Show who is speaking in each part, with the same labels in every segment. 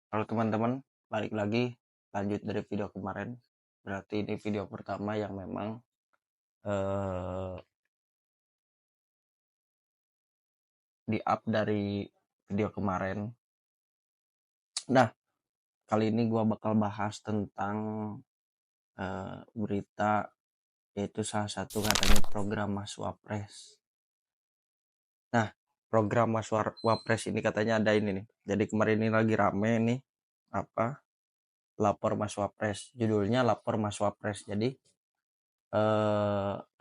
Speaker 1: Halo teman-teman, balik lagi lanjut dari video kemarin. Berarti ini video pertama yang memang eh, di-up dari video kemarin. Nah, kali ini gua bakal bahas tentang berita, yaitu salah satu katanya program Mas Wapres. Nah, program Mas Wapres ini katanya ada ini nih. Jadi kemarin ini lagi rame nih apa? Lapor Mas Wapres. Judulnya Lapor Mas Wapres. Jadi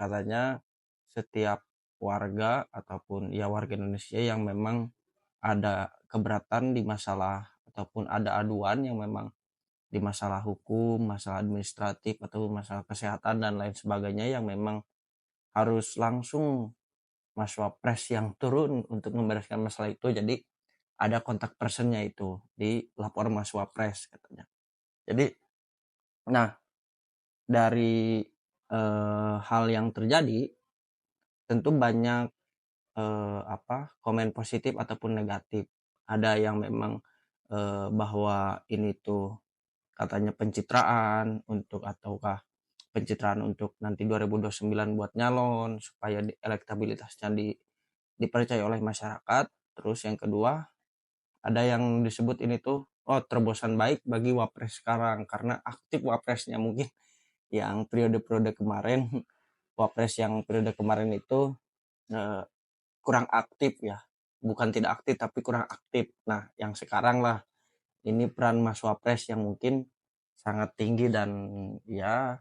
Speaker 1: katanya setiap warga ataupun ya warga Indonesia yang memang ada keberatan di masalah ataupun ada aduan yang memang di masalah hukum, masalah administratif atau masalah kesehatan dan lain sebagainya yang memang harus langsung Mas Wapres yang turun untuk membereskan masalah itu. Jadi ada kontak personnya itu di lapor Mas Wapres katanya. Jadi nah dari hal yang terjadi tentu banyak komen positif ataupun negatif. Ada yang memang bahwa ini tuh katanya pencitraan untuk ataukah pencitraan untuk nanti 2029 buat nyalon supaya elektabilitasnya dipercaya oleh masyarakat. Terus yang kedua, ada yang disebut ini tuh terobosan baik bagi wapres sekarang karena aktif wapresnya mungkin yang periode-periode kemarin wapres yang periode kemarin itu eh, kurang aktif ya, bukan tidak aktif tapi kurang aktif. Nah yang sekarang lah ini peran Mas Wapres yang mungkin sangat tinggi dan ya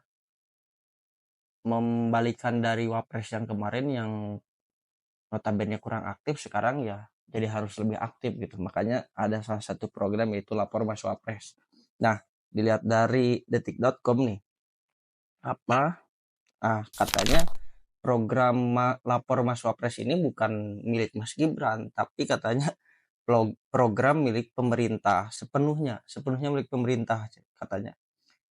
Speaker 1: membalikan dari Wapres yang kemarin yang notabene kurang aktif, sekarang ya jadi harus lebih aktif gitu. Makanya ada salah satu program yaitu Lapor Mas Wapres. Nah dilihat dari detik.com nih apa katanya program Lapor Mas Wapres ini bukan milik Mas Gibran, tapi katanya program milik pemerintah sepenuhnya milik pemerintah katanya.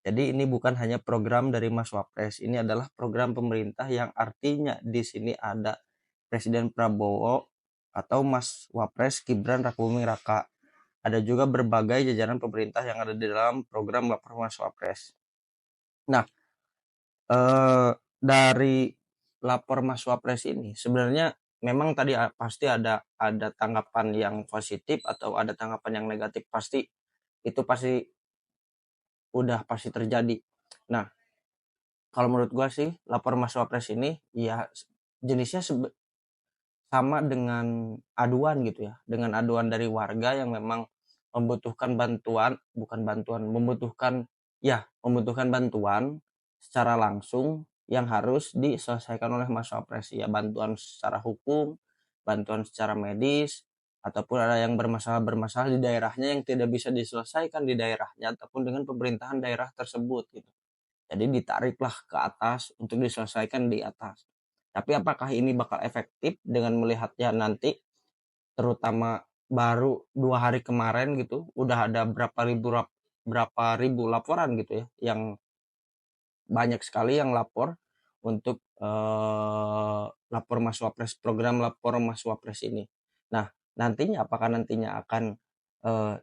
Speaker 1: Jadi ini bukan hanya program dari Mas Wapres, ini adalah program pemerintah yang artinya di sini ada Presiden Prabowo atau Mas Wapres Gibran Rakabuming Raka. Ada juga berbagai jajaran pemerintah yang ada di dalam program Lapor Mas Wapres. Nah, dari Lapor Mas Wapres ini sebenarnya memang tadi pasti ada tanggapan yang positif atau ada tanggapan yang negatif, pasti itu pasti terjadi. Nah, kalau menurut gua sih Lapor Mas Wapres ini ya jenisnya sama dengan aduan gitu ya, dengan aduan dari warga yang memang membutuhkan bantuan, bukan bantuan, membutuhkan bantuan secara langsung yang harus diselesaikan oleh Mas Wapres. Ya bantuan secara hukum, bantuan secara medis, ataupun ada yang bermasalah di daerahnya yang tidak bisa diselesaikan di daerahnya ataupun dengan pemerintahan daerah tersebut gitu. Jadi ditariklah ke atas untuk diselesaikan di atas. Tapi apakah ini bakal efektif dengan melihatnya nanti, terutama baru 2 hari kemarin gitu, udah ada berapa ribu laporan gitu ya, yang banyak sekali yang lapor untuk lapor Mas Wapres, program lapor Mas Wapres ini. Nah, apakah nantinya akan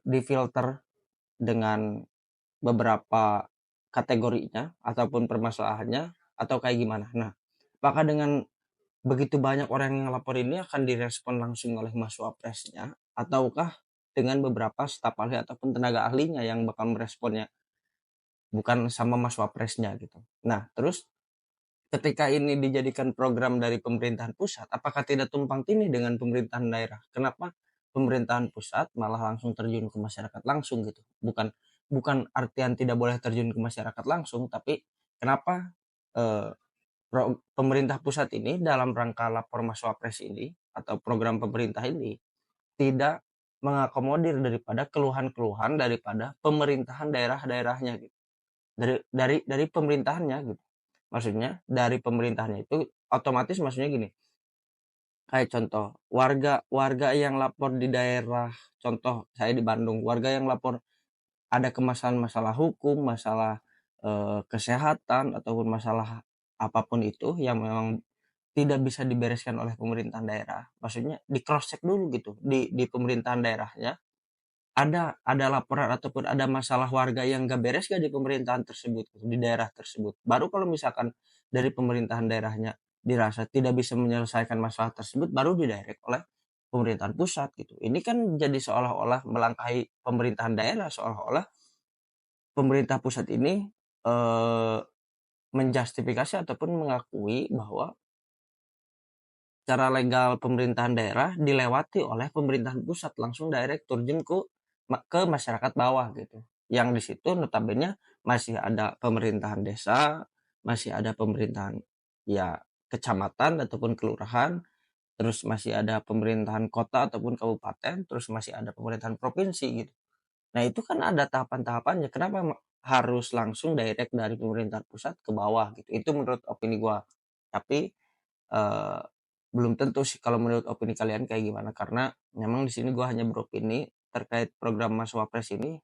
Speaker 1: difilter dengan beberapa kategorinya ataupun permasalahannya atau kayak gimana? Nah, apakah dengan begitu banyak orang yang lapor ini akan direspon langsung oleh Mas Wapresnya ataukah dengan beberapa staf ahli ataupun tenaga ahlinya yang bakal meresponnya, bukan sama Mas Wapresnya gitu. Nah, terus ketika ini dijadikan program dari pemerintahan pusat, apakah tidak tumpang tindih dengan pemerintahan daerah? Kenapa pemerintahan pusat malah langsung terjun ke masyarakat langsung gitu? Bukan bukan artian tidak boleh terjun ke masyarakat langsung, tapi kenapa eh, pemerintah pusat ini dalam rangka lapor Mas Wapres ini atau program pemerintah ini tidak mengakomodir daripada keluhan-keluhan daripada pemerintahan daerah-daerahnya gitu. Dari pemerintahannya gitu. Maksudnya dari pemerintahannya itu otomatis maksudnya gini. Kayak contoh, warga yang lapor di daerah, contoh saya di Bandung, warga yang lapor ada masalah hukum, masalah kesehatan ataupun masalah apapun itu yang memang tidak bisa dibereskan oleh pemerintahan daerah. Maksudnya di cross check dulu gitu di pemerintahan daerahnya ada laporan ataupun ada masalah warga yang nggak beres nggak di pemerintahan tersebut, gitu, di daerah tersebut. Baru kalau misalkan dari pemerintahan daerahnya dirasa tidak bisa menyelesaikan masalah tersebut, baru didirect oleh pemerintahan pusat gitu. Ini kan jadi seolah-olah melangkahi pemerintahan daerah, seolah-olah pemerintah pusat ini eh, menjustifikasi ataupun mengakui bahwa cara legal pemerintahan daerah dilewati oleh pemerintahan pusat, langsung direct terjun ke masyarakat bawah gitu. Yang di situ notabene masih ada pemerintahan desa, masih ada pemerintahan ya kecamatan ataupun kelurahan, terus masih ada pemerintahan kota ataupun kabupaten, terus masih ada pemerintahan provinsi gitu. Nah, itu kan ada tahapan-tahapannya. Kenapa harus langsung direct dari pemerintah pusat ke bawah gitu. Itu menurut opini gua. Tapi eh, belum tentu sih kalau menurut opini kalian kayak gimana, karena memang di sini gue hanya beropini terkait program Mas Wapres ini.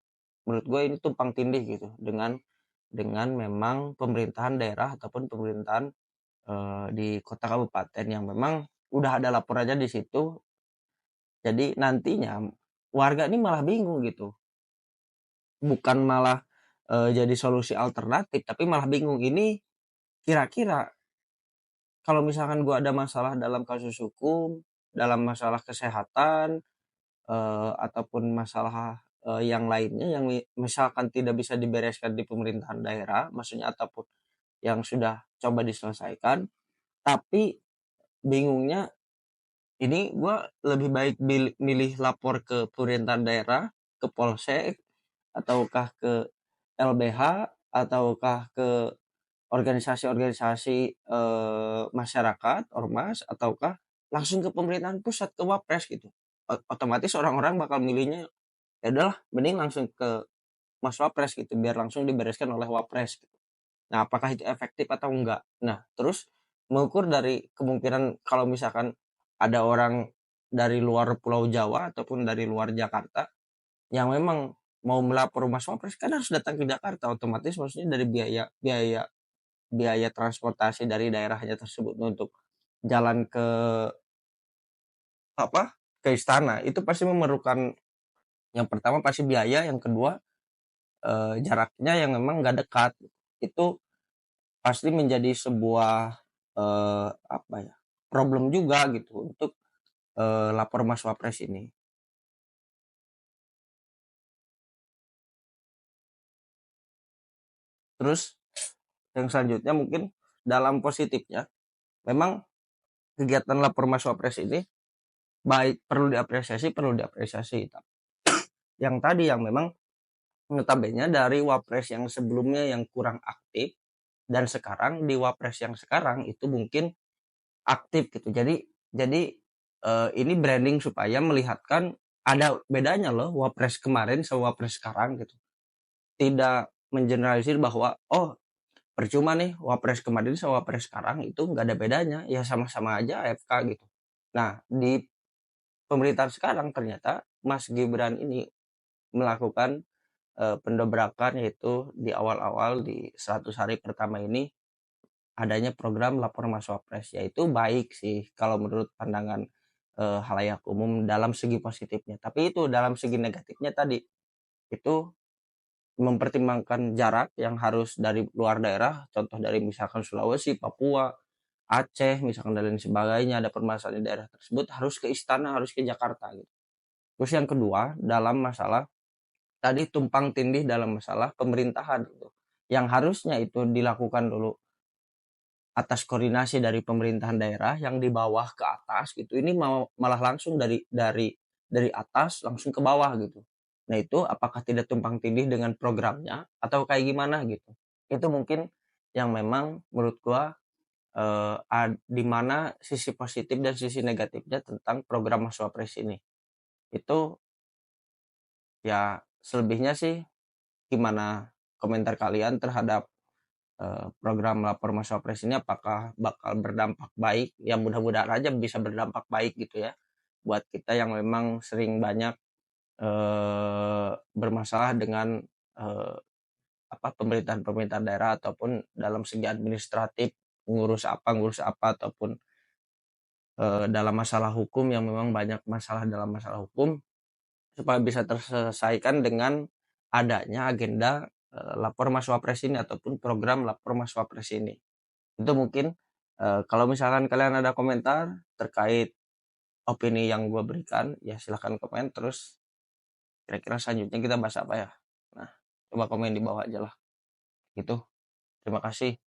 Speaker 1: Menurut gue ini tumpang tindih gitu dengan memang pemerintahan daerah ataupun pemerintahan di kota kabupaten yang memang udah ada laporannya di situ. Jadi nantinya warga ini malah bingung gitu, bukan malah jadi solusi alternatif, tapi malah bingung ini kira-kira kalau misalkan gue ada masalah dalam kasus hukum, dalam masalah kesehatan, ataupun masalah yang lainnya yang misalkan tidak bisa dibereskan di pemerintahan daerah, maksudnya ataupun yang sudah coba diselesaikan, tapi bingungnya ini gue lebih baik milih lapor ke pemerintahan daerah, ke Polsek, ataukah ke LBH, ataukah ke organisasi-organisasi masyarakat, ormas, ataukah langsung ke pemerintahan pusat, ke Wapres gitu. Otomatis orang-orang bakal milihnya ya udahlah mending langsung ke Mas Wapres gitu biar langsung dibereskan oleh Wapres gitu. Nah, apakah itu efektif atau enggak? Nah, terus mengukur dari kemungkinan kalau misalkan ada orang dari luar Pulau Jawa ataupun dari luar Jakarta yang memang mau melapor Mas Wapres kan harus datang ke Jakarta, otomatis maksudnya dari biaya biaya biaya transportasi dari daerahnya tersebut untuk jalan ke apa ke istana itu pasti memerlukan, yang pertama pasti biaya, yang kedua jaraknya yang memang nggak dekat. Itu pasti menjadi sebuah apa ya, problem juga gitu untuk lapor Mas Wapres ini. Terus yang selanjutnya mungkin dalam positifnya, memang kegiatan lapor Mas Wapres ini baik, perlu diapresiasi. Yang tadi yang memang notabene dari Wapres yang sebelumnya yang kurang aktif dan sekarang di Wapres yang sekarang itu mungkin aktif gitu. Jadi ini branding supaya melihatkan ada bedanya loh Wapres kemarin sama Wapres sekarang gitu. Tidak mengeneralisir bahwa oh percuma nih Wapres kemarin sama Wapres sekarang itu nggak ada bedanya, ya sama-sama aja AFK gitu. Nah, di pemerintahan sekarang ternyata Mas Gibran ini melakukan pendobrakan, yaitu di awal-awal di 100 hari pertama ini adanya program lapor Mas Wapres, yaitu baik sih kalau menurut pandangan halayak umum dalam segi positifnya. Tapi itu dalam segi negatifnya tadi itu mempertimbangkan jarak yang harus dari luar daerah, contoh dari misalkan Sulawesi, Papua, Aceh, misalkan dan lain sebagainya, ada permasalahan di daerah tersebut harus ke istana, harus ke Jakarta gitu. Terus yang kedua dalam masalah tadi tumpang tindih dalam masalah pemerintahan gitu. Yang harusnya itu dilakukan dulu atas koordinasi dari pemerintahan daerah yang di bawah ke atas gitu. Ini malah langsung dari atas langsung ke bawah gitu. Nah, itu apakah tidak tumpang tindih dengan programnya atau kayak gimana gitu. Itu mungkin yang memang menurut gua di mana sisi positif dan sisi negatifnya tentang program Mas Wapres ini. Itu ya selebihnya sih gimana komentar kalian terhadap program lapor Mas Wapres ini, apakah bakal berdampak baik? Ya mudah-mudahan aja bisa berdampak baik gitu ya buat kita yang memang sering banyak bermasalah dengan eh, apa pemerintahan-pemerintahan daerah ataupun dalam segi administratif ngurus apa ataupun dalam masalah hukum yang memang banyak masalah dalam masalah hukum supaya bisa terselesaikan dengan adanya agenda lapor Mas Wapres ini ataupun program lapor Mas Wapres ini. Itu mungkin kalau misalkan kalian ada komentar terkait opini yang gue berikan, ya silahkan komen. Terus kira-kira selanjutnya kita bahas apa ya? Nah, coba komen di bawah aja lah. Gitu. Terima kasih.